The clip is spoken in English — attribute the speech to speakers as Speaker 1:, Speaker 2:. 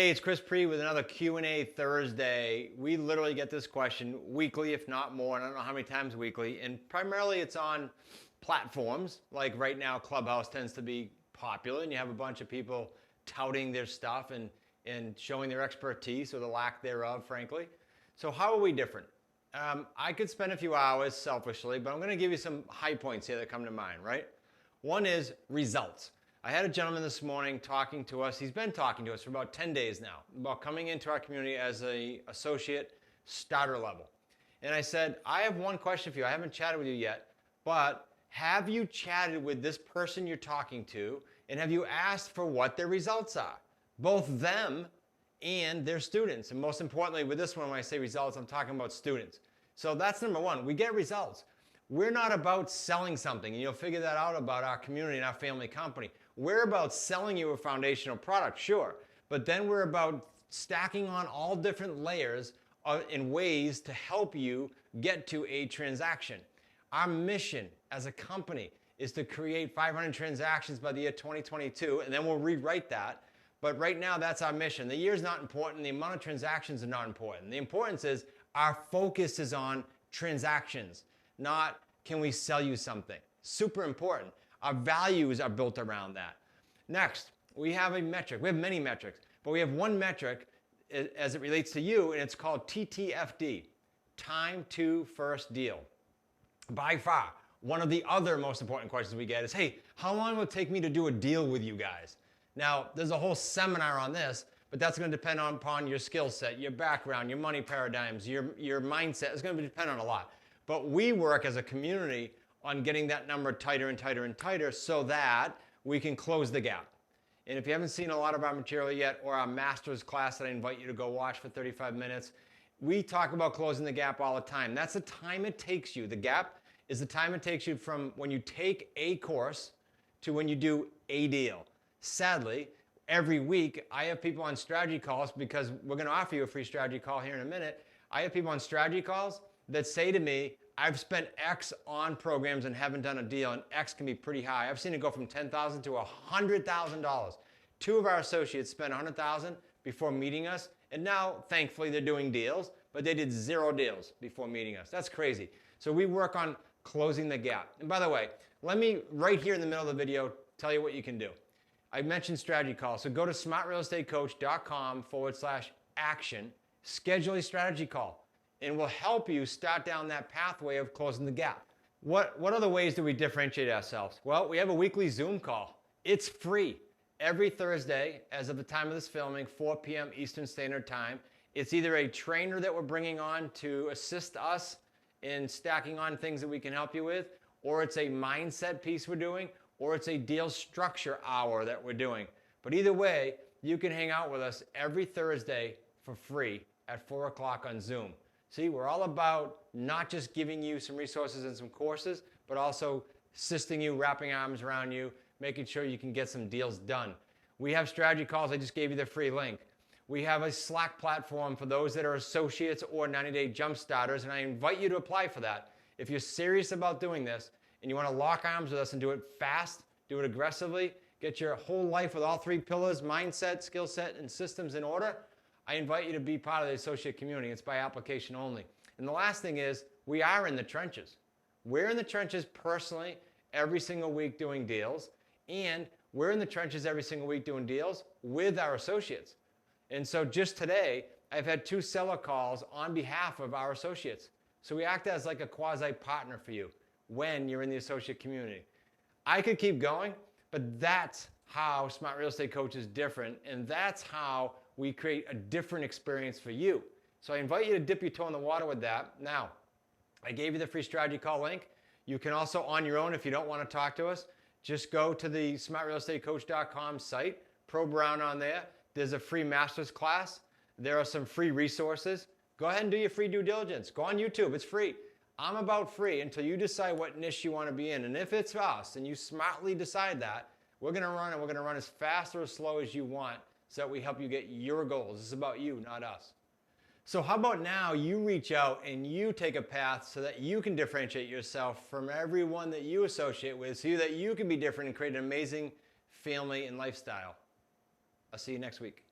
Speaker 1: Hey, it's Chris Pree with another Q&A Thursday. We literally get this question weekly, if not more, and I don't know how many times weekly, and primarily it's on platforms. Like right now, Clubhouse tends to be popular, and you have a bunch of people touting their stuff and showing their expertise or the lack thereof, frankly. So how are we different? I could spend a few hours selfishly, but I'm going to give you some high points here that come to mind, right? One is results. I had a gentleman this morning talking to us. He's been talking to us for about 10 days now about coming into our community as an associate starter level. And I said, I have one question for you. I haven't chatted with you yet, but have you chatted with this person you're talking to, and have you asked for what their results are? Both them and their students. And most importantly, with this one, when I say results, I'm talking about students. So that's number one. We get results. We're not about selling something, and you'll figure that out about our community and our family company. We're about selling you a foundational product, sure, but then we're about stacking on all different layers in ways to help you get to a transaction. Our mission as a company is to create 500 transactions by the year 2022, and then we'll rewrite that. But right now, that's our mission. The year's not important. The amount of transactions are not important. The importance is our focus is on transactions, not can we sell you something. Super important. Our values are built around that. Next, we have a metric. We have many metrics, but we have one metric as it relates to you, and it's called TTFD, time to first deal. By far, one of the other most important questions we get is, hey, how long will it take me to do a deal with you guys? Now, there's a whole seminar on this, but that's going to depend upon your skill set, your background, your money paradigms, your mindset. It's going to depend on a lot. But we work as a community on getting that number tighter and tighter and tighter so that we can close the gap. And if you haven't seen a lot of our material yet, or our master's class that I invite you to go watch for 35 minutes, we talk about closing the gap all the time. That's the time it takes you. The gap is the time it takes you from when you take a course to when you do a deal. Sadly, every week I have people on strategy calls, because we're going to offer you a free strategy call here in a minute. I have people on strategy calls that say to me, I've spent X on programs and haven't done a deal, and X can be pretty high. I've seen it go from $10,000 to $100,000. Two of our associates spent $100,000 before meeting us, and now, thankfully, they're doing deals, but they did 0 deals before meeting us. That's crazy. So we work on closing the gap. And by the way, let me, right here in the middle of the video, tell you what you can do. I mentioned strategy calls, so go to smartrealestatecoach.com/action, schedule a strategy call, and we'll help you start down that pathway of closing the gap. What other ways do we differentiate ourselves? Well, we have a weekly Zoom call. It's free. Every Thursday, as of the time of this filming, 4 p.m. Eastern Standard Time. It's either a trainer that we're bringing on to assist us in stacking on things that we can help you with, or it's a mindset piece we're doing, or it's a deal structure hour that we're doing. But either way, you can hang out with us every Thursday for free at 4 o'clock on Zoom. See, we're all about not just giving you some resources and some courses, but also assisting you, wrapping arms around you, making sure you can get some deals done. We have strategy calls. I just gave you the free link. We have a Slack platform for those that are associates or 90-day jump starters, and I invite you to apply for that. If you're serious about doing this and you want to lock arms with us and do it fast, do it aggressively, get your whole life with all 3 pillars, mindset, skill set, and systems in order, I invite you to be part of the associate community. It's by application only. And the last thing is, we are in the trenches. We're in the trenches personally every single week doing deals, and we're in the trenches every single week doing deals with our associates. And so just today, I've had 2 seller calls on behalf of our associates. So we act as like a quasi-partner for you when you're in the associate community. I could keep going, but that's how Smart Real Estate Coach is different, and that's how we create a different experience for you. So I invite you to dip your toe in the water with that. Now, I gave you the free strategy call link. You can also, on your own, if you don't want to talk to us, just go to the smartrealestatecoach.com site, Pro Brown on there. There's a free master's class. There are some free resources. Go ahead and do your free due diligence. Go on YouTube. It's free. I'm about free until you decide what niche you want to be in. And if it's us and you smartly decide that, we're going to run, and we're going to run as fast or as slow as you want so that we help you get your goals. This is about you, not us. So how about now you reach out and you take a path so that you can differentiate yourself from everyone that you associate with, so that you can be different and create an amazing family and lifestyle. I'll see you next week.